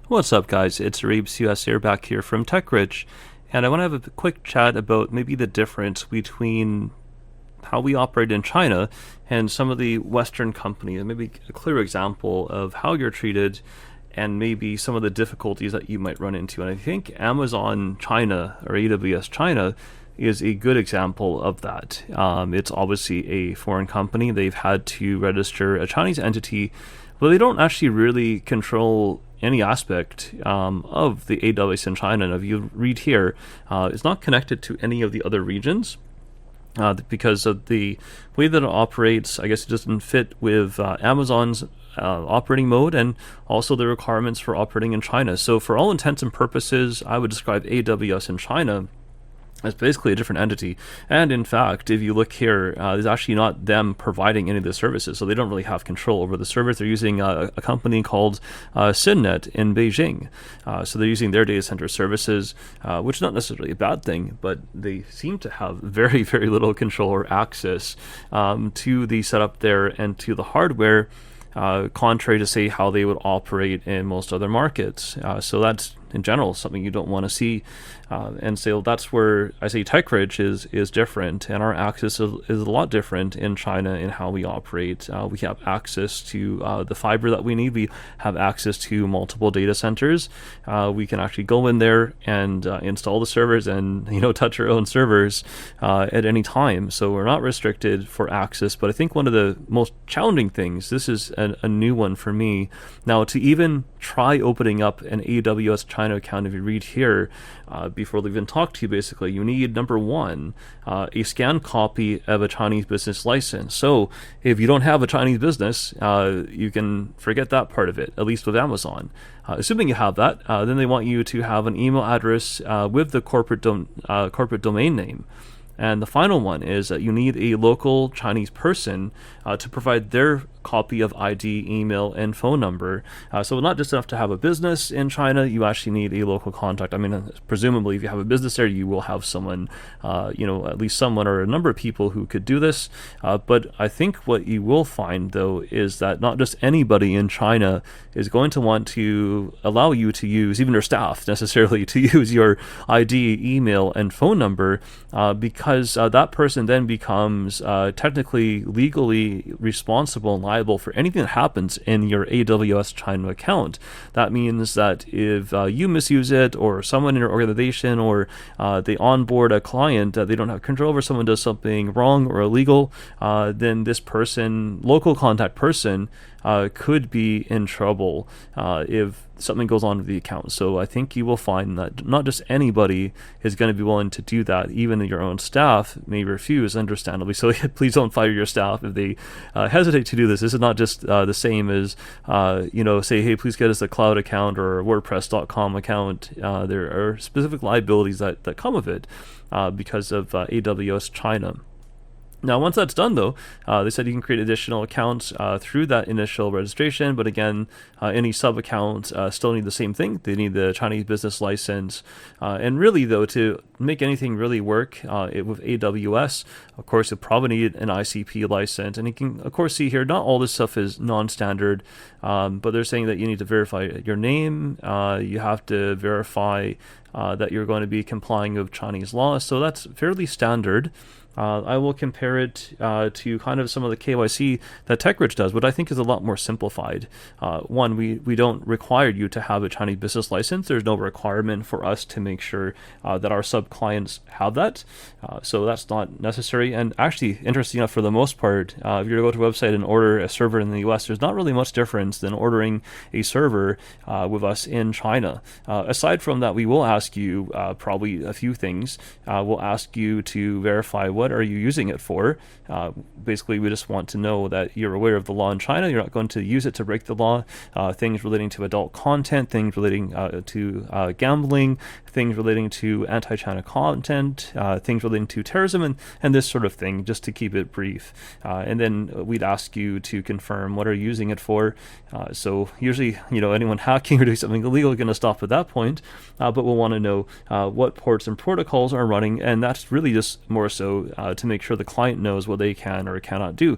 What's up, guys? It's Reeves US here, back here from TechRich, and I want to have a quick chat about maybe the difference between how we operate in China and some of the Western companies, and maybe a clear example of how you're treated and maybe some of the difficulties that you might run into. And I think Amazon China, or AWS China, is a good example of that. It's obviously a foreign company. They've had to register a Chinese entity, but they don't actually really control any aspect of the AWS in China. And if you read here, it's not connected to any of the other regions because of the way that it operates. I guess it doesn't fit with Amazon's operating mode and also the requirements for operating in China. So for all intents and purposes, I would describe AWS in China as basically a different entity. And in fact, if you look here, there's actually not them providing any of the services, so they don't really have control over the servers. They're using a company called Synnet in Beijing. So they're using their data center services, which is not necessarily a bad thing, but they seem to have very, very little control or access to the setup there and to the hardware, contrary to, say, how they would operate in most other markets. So that's, in general, something you don't want to see. And so that's where I say TechRich is different, and our access is a lot different in China in how we operate. We have access to the fiber that we need. We have access to multiple data centers. We can actually go in there and install the servers and touch our own servers at any time. So we're not restricted for access. But I think one of the most challenging things, this is a new one for me now, to even try opening up an AWS China account. If you read here, before they even talk to you, basically, you need, number one, a scanned copy of a Chinese business license. So if you don't have a Chinese business, you can forget that part of it, at least with Amazon. Assuming you have that, then they want you to have an email address with the corporate domain name. And the final one is that you need a local Chinese person to provide their copy of ID, email, and phone number. So not just enough to have a business in China, you actually need a local contact. I mean, presumably if you have a business there, you will have someone, at least someone or a number of people who could do this. But I think what you will find, though, is that not just anybody in China is going to want to allow you to use, even your staff necessarily, to use your ID, email, and phone number, because that person then becomes technically, legally responsible and liable for anything that happens in your AWS China account. That means that if you misuse it, or someone in your organization, or they onboard a client that they don't have control over, someone does something wrong or illegal, then this person, local contact person, could be in trouble if something goes on with the account. So I think you will find that not just anybody is going to be willing to do that. Even your own staff may refuse, understandably. So please don't fire your staff if they hesitate to do this. This is not just the same as, say, hey, please get us a cloud account or a WordPress.com account. There are specific liabilities that come of it because of AWS China. Now, once that's done, though, they said you can create additional accounts through that initial registration. But again, any sub-accounts still need the same thing. They need the Chinese business license. And really, though, to make anything really work with AWS, of course, you probably need an ICP license. And you can, of course, see here, not all this stuff is non-standard, but they're saying that you need to verify your name. You have to verify that you're going to be complying with Chinese law. So that's fairly standard. I will compare it to kind of some of the KYC that TechRich does, which I think is a lot more simplified. One, we don't require you to have a Chinese business license. There's no requirement for us to make sure that our sub-clients have that. So that's not necessary. And actually, interesting enough, for the most part, if you go to a website and order a server in the US, there's not really much difference than ordering a server with us in China. Aside from that, we will ask you probably a few things. We'll ask you to verify what are you using it for. Basically, we just want to know that you're aware of the law in China. You're not going to use it to break the law. Things relating to adult content, things relating to gambling, things relating to anti-China content, things relating to terrorism, and this sort of thing, just to keep it brief. And then we'd ask you to confirm what are you using it for. So usually, anyone hacking or doing something illegal is going to stop at that point. But we'll want to know what ports and protocols are running, and that's really just more so to make sure the client knows what they can or cannot do.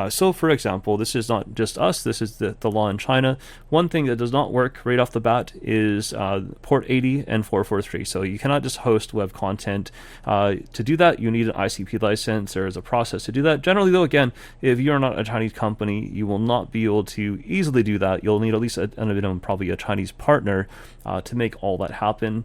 So for example, this is not just us, this is the law in China. One thing that does not work right off the bat is port 80 and 443. So you cannot just host web content. To do that, you need an ICP license. There is a process to do that. Generally, though, again, if you're not a Chinese company, you will not be able to easily do that. You'll need at least probably a Chinese partner to make all that happen.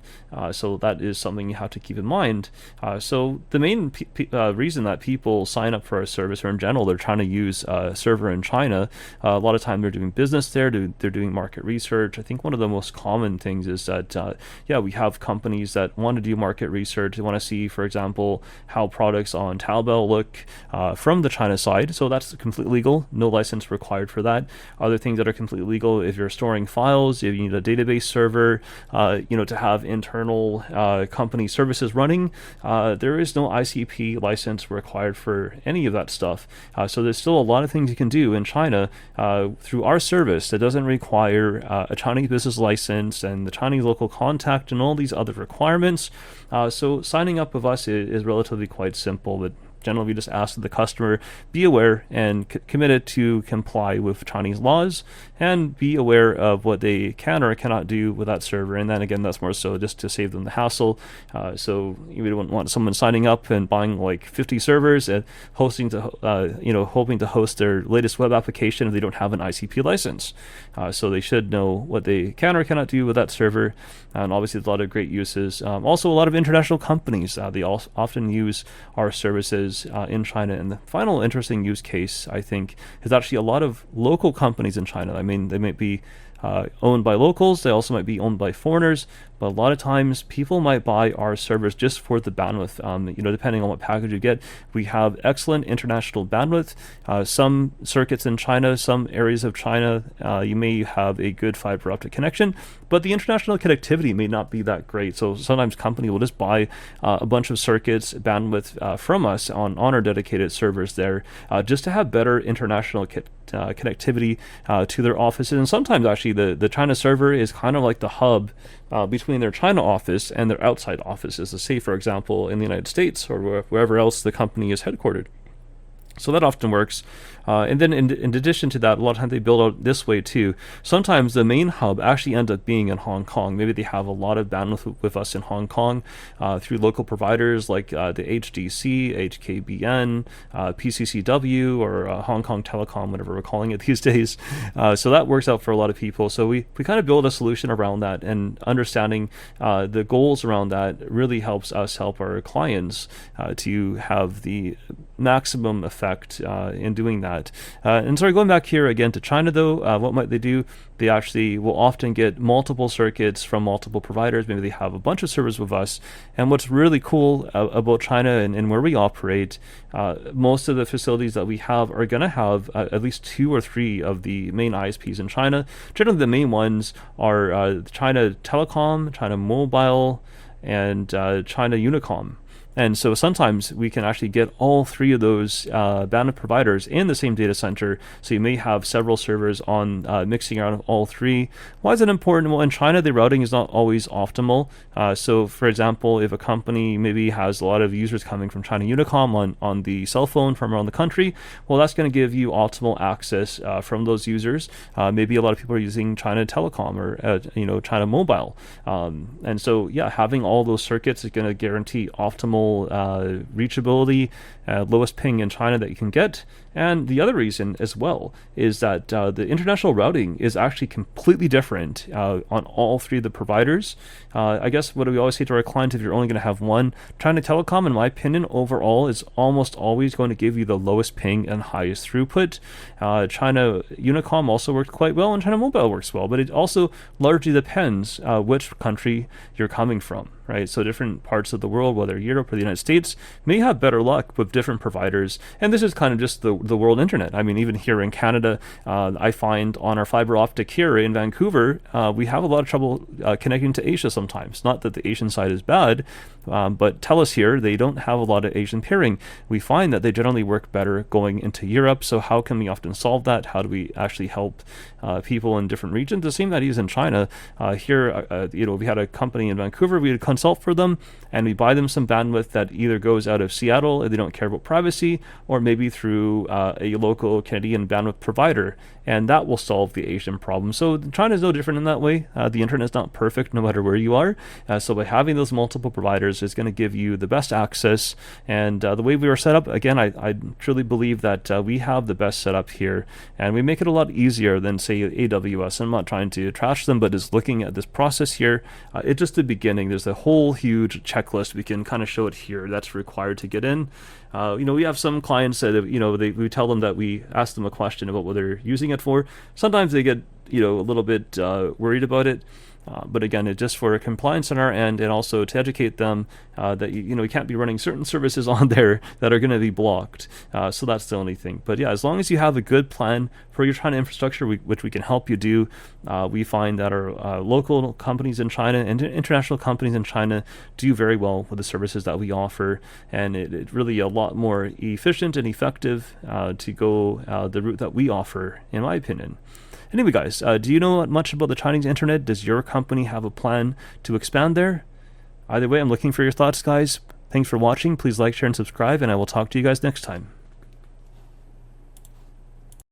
So that is something you have to keep in mind. So the main reason that people sign up for our service, or in general, they're trying to use a server in China, a lot of time they're doing business there, they're doing market research. I think one of the most common things is that, we have companies that want to do market research. They want to see, for example, how products on Taobao look from the China side. So that's completely legal, no license required for that. Other things that are completely legal, if you're storing files, if you need a database server, to have internal company services running, there is no ICP license required for any of that stuff. So there's still a lot of things you can do in China through our service that doesn't require a Chinese business license and the Chinese local contact and all these other requirements. So signing up with us is relatively quite simple, but generally we just ask that the customer be aware and committed to comply with Chinese laws and be aware of what they can or cannot do with that server. And then again, that's more so just to save them the hassle. So you don't want someone signing up and buying like 50 servers and hoping to host their latest web application if they don't have an ICP license. So they should know what they can or cannot do with that server. And obviously there's a lot of great uses. Also a lot of international companies, they often use our services in China. And the final interesting use case, I think, is actually a lot of local companies in China. I mean, they might be owned by locals, they also might be owned by foreigners, but a lot of times people might buy our servers just for the bandwidth. Depending on what package you get, we have excellent international bandwidth. Some circuits in China, some areas of China, you may have a good fiber optic connection, but the international connectivity may not be that great. So sometimes company will just buy a bunch of circuits, bandwidth from us on our dedicated servers there, just to have better international connectivity to their offices. And sometimes actually the China server is kind of like the hub between their China office and their outside offices, say for example in the United States or wherever else the company is headquartered. So that often works. And then in addition to that, a lot of times they build out this way too. Sometimes the main hub actually ends up being in Hong Kong. Maybe they have a lot of bandwidth with us in Hong Kong through local providers like the HDC, HKBN, PCCW, or Hong Kong Telecom, whatever we're calling it these days. So that works out for a lot of people. So we kind of build a solution around that, and understanding the goals around that really helps us help our clients to have the maximum effect in doing that. And sorry, going back here again to China though, what might they do? They actually will often get multiple circuits from multiple providers. Maybe they have a bunch of servers with us. And what's really cool about China and where we operate, most of the facilities that we have are going to have at least 2 or 3 of the main ISPs in China. Generally, the main ones are China Telecom, China Mobile, and China Unicom. And so sometimes we can actually get all 3 of those bandwidth providers in the same data center. So you may have several servers on mixing around of all 3. Why is it important? Well, in China, the routing is not always optimal. So for example, if a company maybe has a lot of users coming from China Unicom on the cell phone from around the country, well, that's going to give you optimal access from those users. Maybe a lot of people are using China Telecom or China Mobile. And so, having all those circuits is going to guarantee optimal reachability, lowest ping in China that you can get. And the other reason as well is that the international routing is actually completely different on all 3 of the providers. I guess what we always say to our clients, if you're only going to have one, China Telecom, in my opinion, overall is almost always going to give you the lowest ping and highest throughput. China Unicom also works quite well, and China Mobile works well, but it also largely depends which country you're coming from. right? So different parts of the world, whether Europe or the United States, may have better luck with different providers. And this is kind of just the world internet. I mean, even here in Canada, I find on our fiber optic here in Vancouver, we have a lot of trouble connecting to Asia sometimes. Not that the Asian side is bad, but TELUS here, they don't have a lot of Asian pairing. We find that they generally work better going into Europe. So how can we often solve that? How do we actually help people in different regions? The same that is in China. Here, we had a company in Vancouver. We would consult for them, and we buy them some bandwidth that either goes out of Seattle if they don't care about privacy, or maybe through a local Canadian bandwidth provider, and that will solve the Asian problem. So China is no different in that way. The internet is not perfect no matter where you are. So by having those multiple providers is going to give you the best access. And the way we are set up, again, I truly believe that we have the best setup here, and we make it a lot easier than, say, AWS. I'm not trying to trash them, but just looking at this process here, it's just the beginning. There's a whole huge checklist. We can kind of show it here that's required to get in. We have some clients that, we tell them that we ask them a question about what they're using it for. Sometimes they get, a little bit worried about it. But again, it's just for compliance on our end, and also to educate them that you can't be running certain services on there that are going to be blocked. So that's the only thing. But yeah, as long as you have a good plan for your China infrastructure, which we can help you do, we find that our local companies in China and international companies in China do very well with the services that we offer, and it's really a lot more efficient and effective to go the route that we offer, in my opinion. Anyway, guys, do you know much about the Chinese internet? Does your company have a plan to expand there? Either way, I'm looking for your thoughts, guys. Thanks for watching. Please like, share, and subscribe, and I will talk to you guys next time.